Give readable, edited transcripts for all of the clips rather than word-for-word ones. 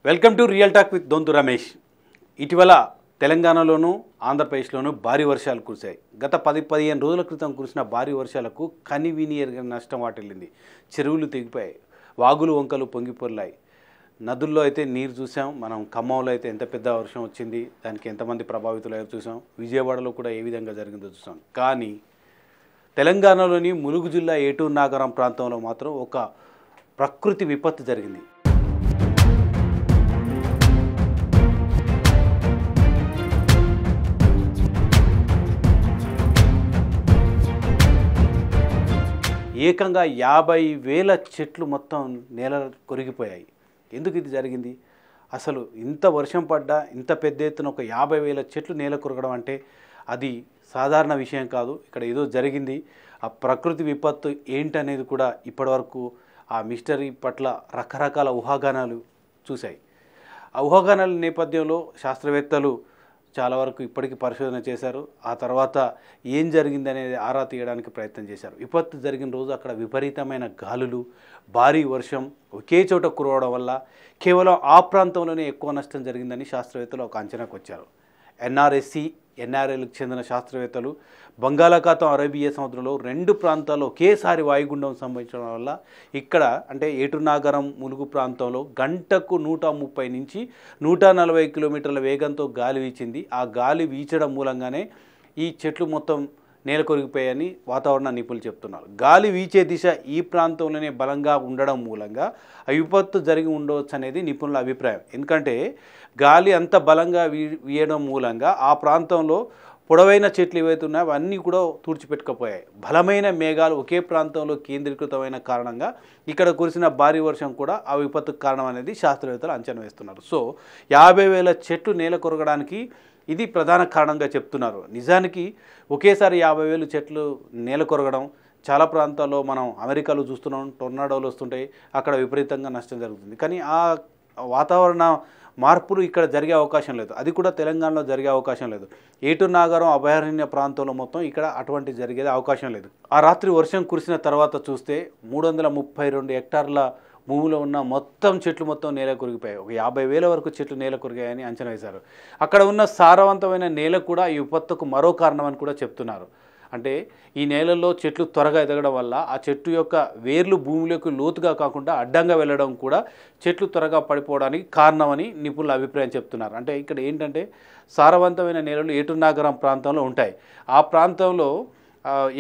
Welcome to real talk with Donthu Ramesh. ఇటీవల తెలంగాణలోను ఆంధ్రప్రదేశ్లోను భారీ వర్షాలు కురిశాయి. గత 10-15 రోజుల క్రితం కురిసిన భారీ వర్షాలకు కనివిని ఎరుగని నష్టం వాటిల్లింది. చెరువులు తెగిపోయాయి, వాగులు వంకలు పొంగిపొర్లాయి. నదుల్లో అయితే నీరు చూసాం. మనం ఖమ్మంలో అయితే ఎంత పెద్ద వర్షం వచ్చింది, దానికి ఎంతమంది ప్రభావితులయ్యారో చూసాం. విజయవాడలో కూడా ఏ విధంగా జరిగిందో చూసాం. కానీ తెలంగాణలోని ములుగు జిల్లా ఏటూరు నాగరం ప్రాంతంలో మాత్రం ఒక ప్రకృతి విపత్తు జరిగింది. ఏకంగా 50,000 చెట్లు మొత్తం నేల కొరిగిపోయాయి. ఎందుకు ఇది జరిగింది? అసలు ఇంత వర్షం పడ్డా ఇంత పెద్ద ఎత్తున ఒక 50,000 చెట్లు నేల కొరగడం అంటే అది సాధారణ విషయం కాదు. ఇక్కడ ఏదో జరిగింది. ఆ ప్రకృతి విపత్తు ఏంటనేది కూడా ఇప్పటివరకు ఆ మిస్టరీ పట్ల రకరకాల ఊహాగానాలు చూశాయి. ఆ ఊహాగానాల నేపథ్యంలో శాస్త్రవేత్తలు చాలా వరకు ఇప్పటికీ పరిశోధన చేశారు. ఆ తర్వాత ఏం జరిగిందనేది ఆరా తీయడానికి ప్రయత్నం చేశారు. విపత్తు జరిగిన రోజు అక్కడ విపరీతమైన గాలులు, భారీ వర్షం ఒకే చోట కురవడం వల్ల కేవలం ఆ ప్రాంతంలోనే ఎక్కువ నష్టం జరిగిందని శాస్త్రవేత్తలు ఒక అంచనాకు వచ్చారు. ఎన్ఆర్ఎస్సి, ఎన్ఆర్ఎల్కి చెందిన శాస్త్రవేత్తలు బంగాళాఖాతం, అరేబియా సముద్రంలో 2 ప్రాంతాల్లో ఒకేసారి వాయుగుండం సంభవించడం వల్ల ఇక్కడ అంటే ఏటూరు నాగరం ములుగు ప్రాంతంలో గంటకు 130 నుంచి 140 కిలోమీటర్ల వేగంతో గాలి వీచింది. ఆ గాలి వీచడం మూలంగానే ఈ చెట్లు మొత్తం నేల కొరిగిపోయాయని వాతావరణ నిపుణులు చెప్తున్నారు. గాలి వీచే దిశ ఈ ప్రాంతంలోనే బలంగా ఉండడం మూలంగా ఆ విపత్తు జరిగి ఉండవచ్చు అనేది నిపుణుల అభిప్రాయం. ఎందుకంటే గాలి అంత బలంగా వీయడం మూలంగా ఆ ప్రాంతంలో పొడవైన చెట్లు ఏవైతే ఉన్నాయో అవన్నీ కూడా తుడిచిపెట్టుకుపోయాయి. బలమైన మేఘాలు ఒకే ప్రాంతంలో కేంద్రీకృతమైన కారణంగా ఇక్కడ కురిసిన భారీ వర్షం కూడా ఆ విపత్తుకు కారణం అనేది శాస్త్రవేత్తలు అంచనా వేస్తున్నారు. సో 50,000 చెట్లు నేల కొరగడానికి ఇది ప్రధాన కారణంగా చెప్తున్నారు. నిజానికి ఒకేసారి 50,000 చెట్లు నేల కొరగడం చాలా ప్రాంతాల్లో మనం అమెరికాలో చూస్తున్నాం, టొర్నాడోలు వస్తుంటాయి, అక్కడ విపరీతంగా నష్టం జరుగుతుంది. కానీ ఆ వాతావరణ మార్పులు ఇక్కడ జరిగే అవకాశం లేదు. అది కూడా తెలంగాణలో జరిగే అవకాశం లేదు. ఏటూరు నాగరం అభయారణ్య ప్రాంతంలో మొత్తం ఇక్కడ అటువంటి జరిగే అవకాశం లేదు. ఆ రాత్రి వర్షం కురిసిన తర్వాత చూస్తే 332 హెక్టార్ల భూమిలో ఉన్న మొత్తం చెట్లు మొత్తం నేల కొరిగిపోయాయి. ఒక 50,000 వరకు చెట్లు నేల కొరిగాయని అంచనా వేశారు. అక్కడ ఉన్న సారవంతమైన నేల కూడా ఈ విపత్తుకు మరో కారణం అని కూడా చెప్తున్నారు. అంటే ఈ నేలల్లో చెట్లు త్వరగా ఎదగడం వల్ల ఆ చెట్టు యొక్క వేర్లు భూమిలోకి లోతుగా కాకుండా అడ్డంగా వెళ్ళడం కూడా చెట్లు త్వరగా పడిపోవడానికి కారణమని నిపుణుల అభిప్రాయం చెప్తున్నారు. అంటే ఇక్కడ ఏంటంటే సారవంతమైన నేలలు ఏటూరు నాగరం ప్రాంతంలో ఉంటాయి. ఆ ప్రాంతంలో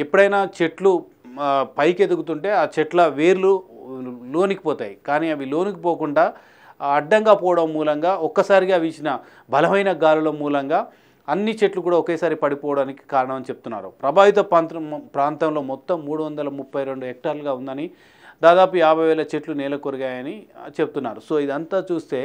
ఎప్పుడైనా చెట్లు పైకి ఎదుగుతుంటే ఆ చెట్ల వేర్లు లోనికి పోతాయి. కానీ అవి లోనికి పోకుండా అడ్డంగా పోవడం మూలంగా ఒక్కసారిగా వీచిన బలమైన గాలుల మూలంగా అన్ని చెట్లు కూడా ఒకేసారి పడిపోవడానికి కారణం అని చెప్తున్నారు. ప్రభావిత ప్రాంతంలో మొత్తం 332 హెక్టార్లుగా ఉందని, దాదాపు 50,000 చెట్లు నేల కొరిగాయని చెప్తున్నారు. సో ఇదంతా చూస్తే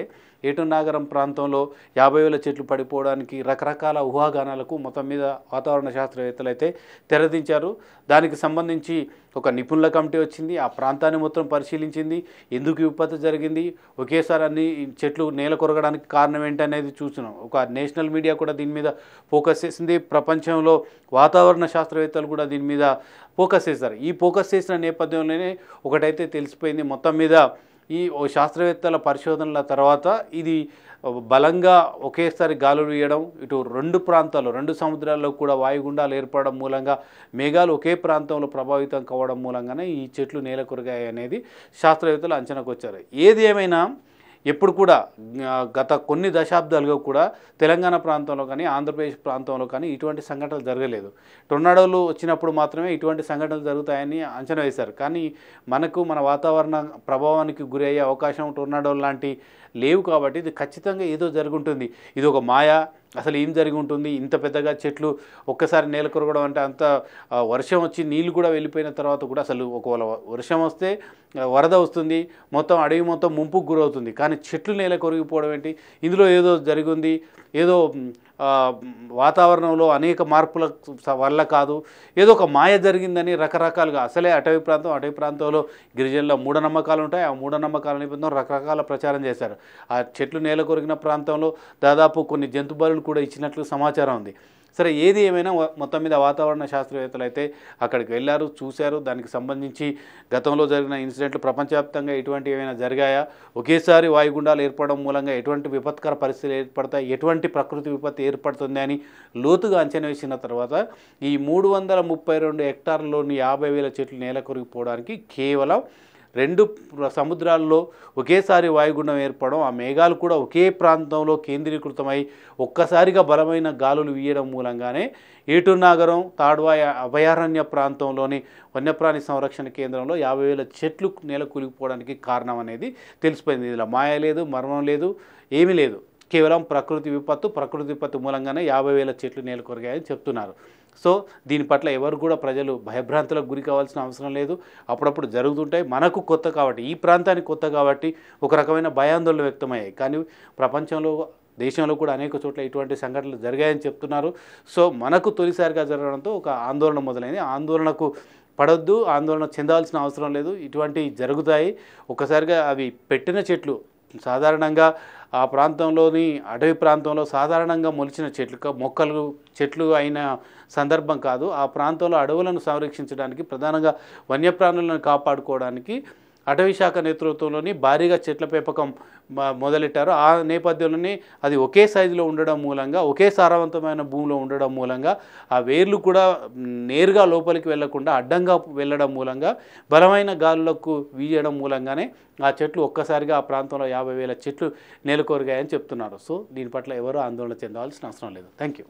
ఏటూరు నాగరం ప్రాంతంలో 50,000 చెట్లు పడిపోవడానికి రకరకాల ఊహాగానాలకు మొత్తం మీద వాతావరణ శాస్త్రవేత్తలు అయితే తెరదించారు. దానికి సంబంధించి ఒక నిపుణుల కమిటీ వచ్చింది, ఆ ప్రాంతాన్ని మొత్తం పరిశీలించింది, ఎందుకు విపత్తు జరిగింది, ఒకేసారి అన్ని చెట్లు నేల కొరగడానికి కారణం ఏంటనేది చూస్తున్నాం. ఒక నేషనల్ మీడియా కూడా దీని మీద ఫోకస్ చేసింది. ప్రపంచంలో వాతావరణ శాస్త్రవేత్తలు కూడా దీని మీద ఫోకస్ చేశారు. ఈ ఫోకస్ చేసిన నేపథ్యంలోనే ఒకటైతే తెలిసిపోయింది, మొత్తం మీద ఈ శాస్త్రవేత్తల పరిశోధనల తర్వాత ఇది బలంగా ఒకేసారి గాలులు వీయడం, ఇటు 2 ప్రాంతాల్లో 2 సముద్రాల్లో కూడా వాయుగుండాలు ఏర్పడడం మూలంగా మేఘాలు ఒకే ప్రాంతంలో ప్రభావితం కావడం మూలంగానే ఈ చెట్లు నేల కొరిగాయి అనేది శాస్త్రవేత్తలు అంచనాకు వచ్చారు. ఏది ఏమైనా ఎప్పుడు కూడా గత కొన్ని దశాబ్దాలుగా కూడా తెలంగాణ ప్రాంతంలో కానీ ఆంధ్రప్రదేశ్ ప్రాంతంలో కానీ ఇటువంటి సంఘటనలు జరగలేదు. టొర్నాడోలు వచ్చినప్పుడు మాత్రమే ఇటువంటి సంఘటనలు జరుగుతాయని అంచనా వేశారు. కానీ మన వాతావరణ ప్రభావానికి గురయ్యే అవకాశం టొర్నాడోలు లాంటి లేవు. కాబట్టి ఇది ఖచ్చితంగా ఏదో జరుగుంటుంది. ఇది ఒక మాయ, అసలు ఏం జరిగి ఉంటుంది, ఇంత పెద్దగా చెట్లు ఒక్కసారి నేల కొరగడం అంటే అంత వర్షం వచ్చి నీళ్ళు కూడా వెళ్ళిపోయిన తర్వాత కూడా అసలు ఒకవేళ వర్షం వస్తే వరద వస్తుంది, మొత్తం అడవి మొత్తం ముంపుకు గురవుతుంది. కానీ చెట్లు నేల కొరిగిపోవడం ఏంటి, ఇందులో ఏదో జరిగింది, ఏదో వాతావరణంలో అనేక మార్పుల వల్ల కాదు, ఏదో ఒక మాయ జరిగిందని రకరకాలుగా అసలే అటవీ ప్రాంతంలో గిరిజనుల మూఢనమ్మకాలు ఉంటాయి. ఆ మూఢనమ్మకాల నిబంధన రకరకాల ప్రచారం చేశారు. ఆ చెట్లు నేల కొరిగిన ప్రాంతంలో దాదాపు కొన్ని జంతుబలులు కూడా ఇచ్చినట్లు సమాచారం ఉంది. సరే ఏది ఏమైనా మొత్తం మీద వాతావరణ శాస్త్రవేత్తలు అయితే అక్కడికి వెళ్ళారు, చూశారు. దానికి సంబంధించి గతంలో జరిగిన ఇన్సిడెంట్లు ప్రపంచవ్యాప్తంగా ఎటువంటి ఏమైనా జరిగాయా, ఒకేసారి వాయుగుండాలు ఏర్పడడం మూలంగా ఎటువంటి విపత్కర పరిస్థితులు ఏర్పడతాయి, ఎటువంటి ప్రకృతి విపత్తు ఏర్పడుతుంది అని లోతుగా అంచనా వేసిన తర్వాత ఈ 332 హెక్టార్లలోని 50,000 చెట్లు నేల కొరిగిపోవడానికి కేవలం 2 సముద్రాల్లో ఒకేసారి వాయుగుండం ఏర్పడడం, ఆ మేఘాలు కూడా ఒకే ప్రాంతంలో కేంద్రీకృతమై ఒక్కసారిగా బలమైన గాలులు వీయడం మూలంగానే ఏటూరు నాగరం తాడ్వాయి అభయారణ్య ప్రాంతంలోని వన్యప్రాణి సంరక్షణ కేంద్రంలో 50,000 చెట్లు నేల కూలిపోవడానికి కారణం అనేది తెలిసిపోయింది. ఇందులో మాయ లేదు, మర్మం లేదు, ఏమీ లేదు. కేవలం ప్రకృతి విపత్తు మూలంగానే 50,000 చెట్లు నేల కొరిగాయని చెప్తున్నారు. సో దీని పట్ల ఎవరు కూడా ప్రజలు భయభ్రాంతులకు గురి కావాల్సిన అవసరం లేదు. అప్పుడప్పుడు జరుగుతుంటాయి. మనకు కొత్త కాబట్టి, ఈ ప్రాంతానికి కొత్త కాబట్టి ఒక రకమైన భయాందోళన వ్యక్తమయ్యాయి. కానీ ప్రపంచంలో, దేశంలో కూడా అనేక చోట్ల ఇటువంటి సంఘటనలు జరిగాయని చెప్తున్నారు. సో మనకు తొలిసారిగా జరగడంతో ఒక ఆందోళన మొదలైంది. ఆందోళనకు పడొద్దు, ఆందోళన చెందాల్సిన అవసరం లేదు. ఇటువంటివి జరుగుతాయి. ఒకసారిగా అవి పెట్టిన చెట్లు సాధారణంగా ఆ ప్రాంతంలోని అటవీ ప్రాంతంలో సాధారణంగా మొలిచిన చెట్లు అయిన సందర్భం కాదు. ఆ ప్రాంతంలో అడవులను సంరక్షించడానికి, ప్రధానంగా వన్యప్రాణులను కాపాడుకోవడానికి అటవీ శాఖ నేతృత్వంలోని భారీగా చెట్ల పెంపకం మొదలెట్టారు. ఆ నేపథ్యంలోనే అది ఒకే సైజులో ఉండడం మూలంగా, ఒకే సారవంతమైన భూమిలో ఉండడం మూలంగా ఆ వేర్లు కూడా నేరుగా లోపలికి వెళ్లకుండా అడ్డంగా వెళ్ళడం మూలంగా బలమైన గాలులకు వీయడం మూలంగానే ఆ చెట్లు ఒక్కసారిగా ఆ ప్రాంతంలో 50,000 చెట్లు నేలకొరిగాయని చెప్తున్నారు. సో దీని పట్ల ఎవరూ ఆందోళన చెందాల్సిన అవసరం లేదు. Thank you.